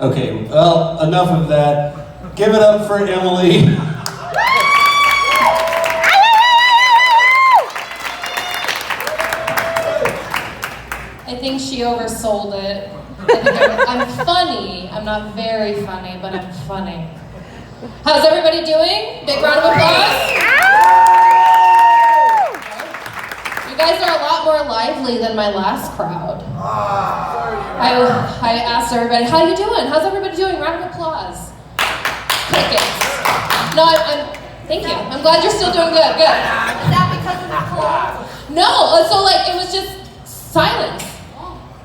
Okay, well, enough of that. Give it up for Emily. I think she oversold it. I think I'm funny. I'm not very funny, but I'm funny. How's everybody doing? Big round of applause. You guys are a lot more lively than my last crowd. I asked everybody, how you doing? How's everybody doing? Round of applause. Crickets. No, thank you. I'm glad you're still doing good. Good. Is that because of the cold? No, so like it was just silence.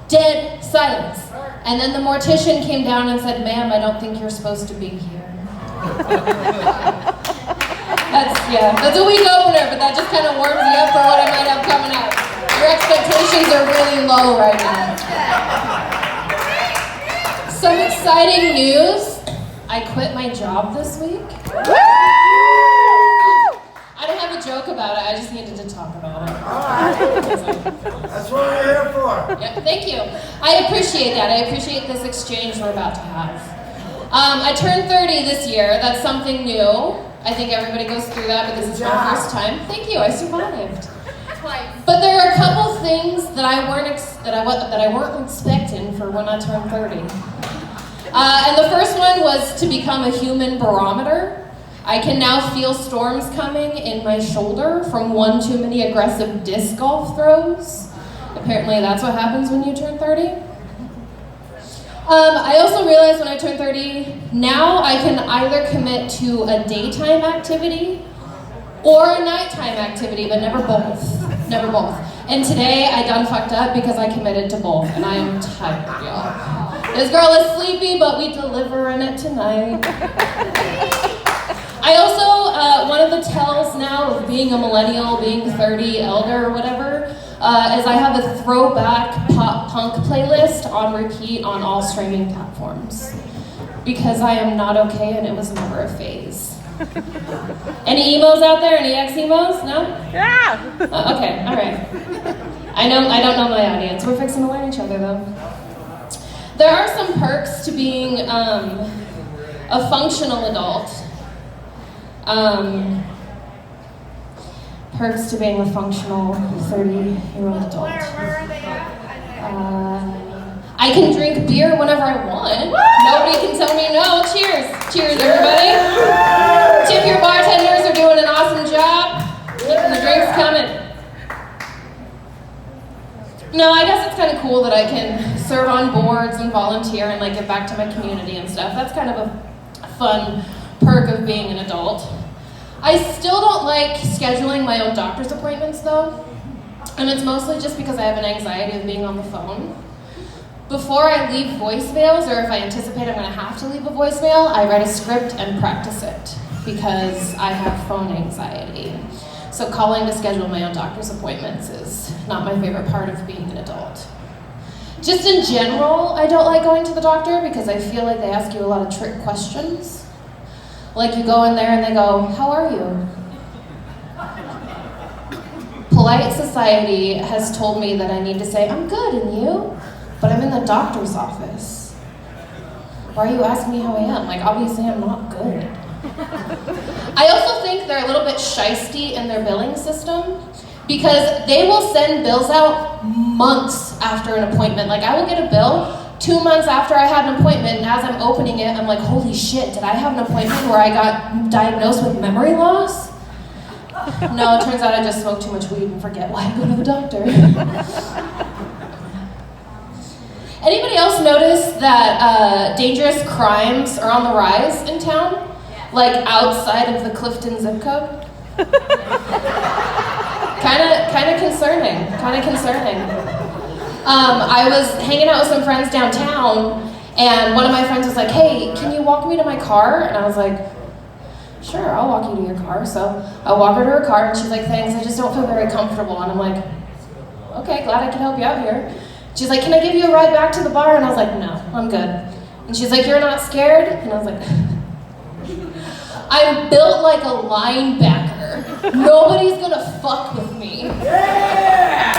Dead silence. And then the mortician came down and said, ma'am, I don't think you're supposed to be here. That's a weak opener, but that just kind of warms you up for what I might have coming up. Your expectations are really low right now. Some exciting news. I quit my job this week. I don't have a joke about it, I just needed to talk about it. That's what we're here for. Yeah, thank you. I appreciate that. I appreciate this exchange we're about to have. I turned 30 this year. That's something new. I think everybody goes through that, but this is my first time. Thank you, I survived. Twice. But there are a couple things that I weren't expecting for when I turned 30. And the first one was to become a human barometer. I can now feel storms coming in my shoulder from one too many aggressive disc golf throws. Apparently that's what happens when you turn 30. I also realized when I turned 30, now I can either commit to a daytime activity or a nighttime activity, but never both. Never both. And today I done fucked up because I committed to both, and I am tired, y'all. This girl is sleepy, but we delivering it tonight. I also, one of the tells now of being a millennial, being 30, elder, or whatever, is I have a throwback pop punk playlist on repeat on all streaming platforms. Because I am not okay and it was never a phase. Any emos out there? Any ex-emos? No? Yeah! Okay, alright. I don't know my audience. We're fixing to learn each other though. There are some perks to being a functional adult. Perks to being a functional 30-year-old adult. Where are they at? I can drink beer whenever I want. Nobody can tell me no. Cheers. Cheers, everybody. Tip your bartenders are doing an awesome job. Keeping the drinks coming. No, I guess it's kind of cool that I can serve on boards and volunteer and like give back to my community and stuff. That's kind of a fun perk of being an adult. I still don't like scheduling my own doctor's appointments though, and it's mostly just because I have an anxiety of being on the phone. Before I leave voicemails, or if I anticipate I'm going to have to leave a voicemail, I write a script and practice it because I have phone anxiety. So calling to schedule my own doctor's appointments is not my favorite part of being an adult. Just in general, I don't like going to the doctor because I feel like they ask you a lot of trick questions. Like you go in there and they go, how are you? Polite society has told me that I need to say, I'm good, and you? But I'm in the doctor's office. Why are you asking me how I am? Like, obviously I'm not good. I also think they're a little bit shisty in their billing system because they will send bills out months after an appointment. Like, I will get a bill 2 months after I had an appointment, and as I'm opening it, I'm like, holy shit, did I have an appointment where I got diagnosed with memory loss? No, it turns out I just smoked too much weed and forget why I go to the doctor. Anybody else notice that dangerous crimes are on the rise in town? Like outside of the Clifton zip code? Kind of concerning. I was hanging out with some friends downtown, and one of my friends was like, hey, can you walk me to my car? And I was like, sure, I'll walk you to your car. So I walk her to her car, and she's like, thanks, I just don't feel very comfortable. And I'm like, okay, glad I can help you out here. She's like, can I give you a ride back to the bar? And I was like, no, I'm good. And she's like, you're not scared? And I was like, I'm built like a linebacker. Nobody's gonna fuck with me. Yeah!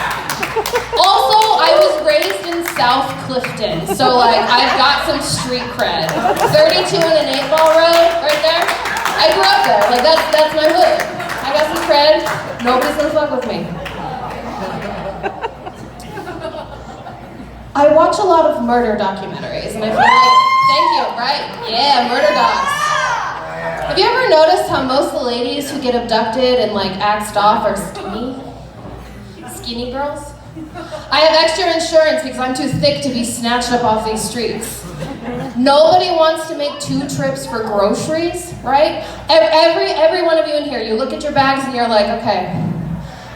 Also, I was raised in South Clifton, so like I've got some street cred. 32 and an 8-ball road right there. I grew up there. Like that's my hood. I got some cred. Nobody's gonna fuck with me. I watch a lot of murder documentaries, and I feel like, thank you, right? Yeah, murder docs. Have you ever noticed how most of the ladies who get abducted and like axed off are skinny girls? I have extra insurance because I'm too thick to be snatched up off these streets. Nobody wants to make 2 trips for groceries, right? Every one of you in here, you look at your bags and you're like, okay,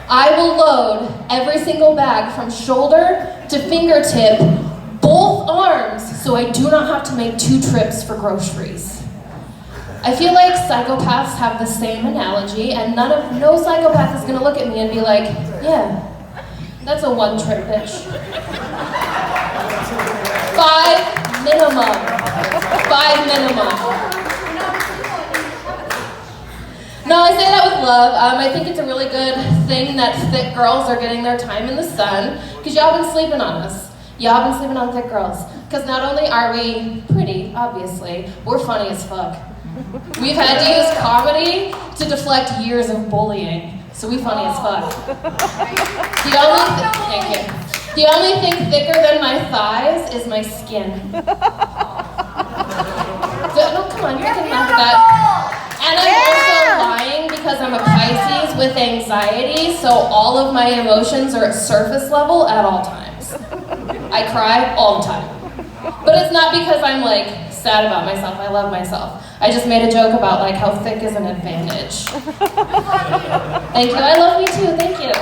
I will load every single bag from shoulder to fingertip, both arms, so I do not have to make 2 trips for groceries. I feel like psychopaths have the same analogy, and no psychopath is gonna look at me and be like, yeah, that's a 1-trip bitch. 5 minimum. 5 minimum. No, I say that with love. I think it's a really good thing that thick girls are getting their time in the sun, because y'all been sleeping on us. Y'all been sleeping on thick girls. Because not only are we pretty, obviously, we're funny as fuck. We've had to use comedy to deflect years of bullying, so we funny as fuck. Thank you. The only thing thicker than my thighs is my skin. No, come on, you can laugh at that. And I'm also lying because I'm a Pisces with anxiety, so all of my emotions are at surface level at all times. I cry all the time. But it's not because I'm like sad about myself, I love myself. I just made a joke about like how thick is an advantage. Thank you, I love me too, thank you.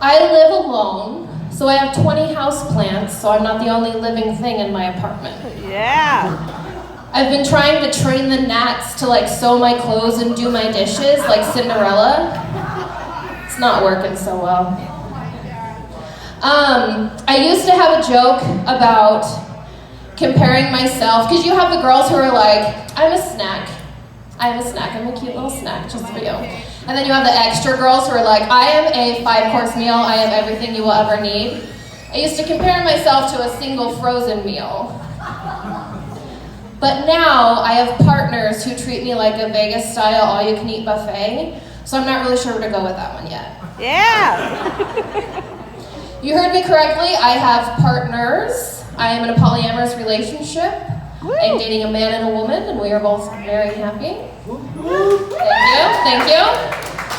I live alone, so I have 20 houseplants, so I'm not the only living thing in my apartment. Yeah. I've been trying to train the gnats to like sew my clothes and do my dishes like Cinderella. It's not working so well. I used to have a joke about comparing myself, because you have the girls who are like, I'm a snack. I'm a snack, I'm a cute little snack just for you. And then you have the extra girls who are like, I am a 5-course meal, I am everything you will ever need. I used to compare myself to a single frozen meal. But now I have partners who treat me like a Vegas-style all-you-can-eat buffet, so I'm not really sure where to go with that one yet. Yeah. You heard me correctly, I have partners. I am in a polyamorous relationship. I'm dating a man and a woman, and we are both very happy. Thank you.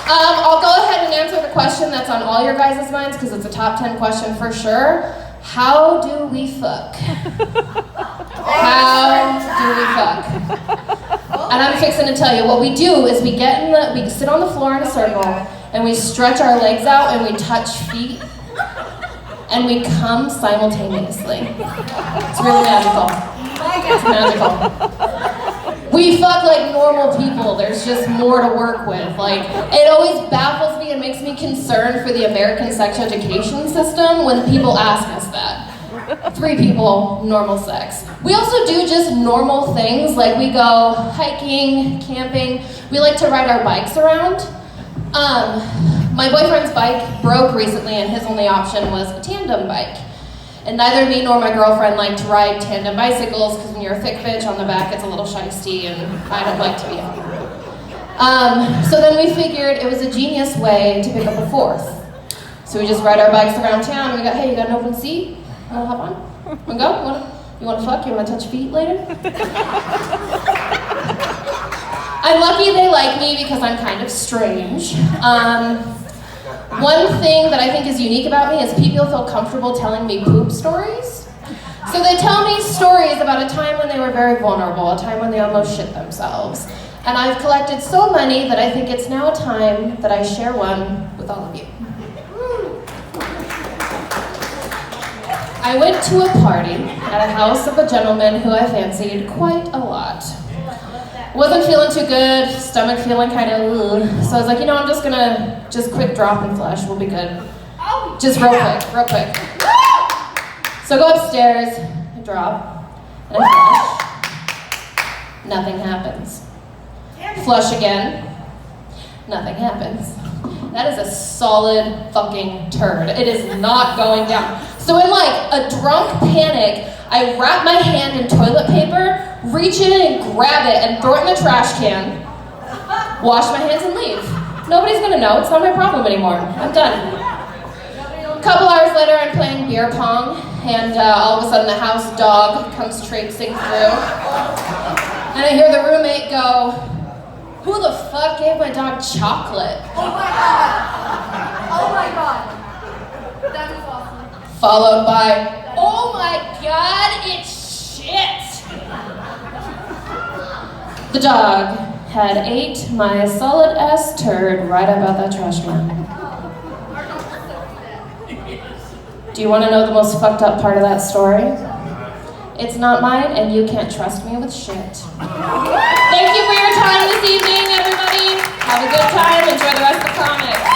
I'll go ahead and answer the question that's on all your guys' minds, because it's a top 10 question for sure. How do we fuck? How do we fuck? And I'm fixing to tell you, what we do is we sit on the floor in a circle, and we stretch our legs out, and we touch feet, and we come simultaneously. It's really magical. It's magical. We fuck like normal people. There's just more to work with. Like, it always baffles me and makes me concerned for the American sex education system when people ask us that. 3 people, normal sex. We also do just normal things, like we go hiking, camping. We like to ride our bikes around. My boyfriend's bike broke recently, and his only option was a tandem bike. And neither me nor my girlfriend like to ride tandem bicycles, because when you're a thick bitch on the back, it's a little shiesty, and I don't like to be on it. So then we figured it was a genius way to pick up a 4th. So we just ride our bikes around town, and we go, hey, you got an open seat? Wanna hop on? Wanna go? You wanna fuck? You wanna touch feet later? I'm lucky they like me because I'm kind of strange. One thing that I think is unique about me is people feel comfortable telling me poop stories. So they tell me stories about a time when they were very vulnerable, a time when they almost shit themselves. And I've collected so many that I think it's now time that I share one with all of you. I went to a party at a house of a gentleman who I fancied quite a lot. Wasn't feeling too good, stomach feeling kind of ugh. So I was like, I'm just gonna quick drop and flush, we'll be good. Just real quick. So I go upstairs, I drop, and I flush. Nothing happens. Flush again. Nothing happens. that is a solid fucking turd. It is not going down. So in like a drunk panic, I wrap my hand in toilet paper, reach in and grab it and throw it in the trash can, wash my hands and leave. Nobody's gonna know, it's not my problem anymore. I'm done. A couple hours later, I'm playing beer pong, and all of a sudden the house dog comes traipsing through. And I hear the roommate go, "Who the fuck gave my dog chocolate?" Oh my god. Oh my god. That was awesome. Followed by, "Oh my god, it's shit." The dog had ate my solid ass turd right about that trash can. Do you want to know the most fucked up part of that story? It's not mine, and you can't trust me with shit. Thank you for your time this evening, everybody. Have a good time. Enjoy the rest of the comic.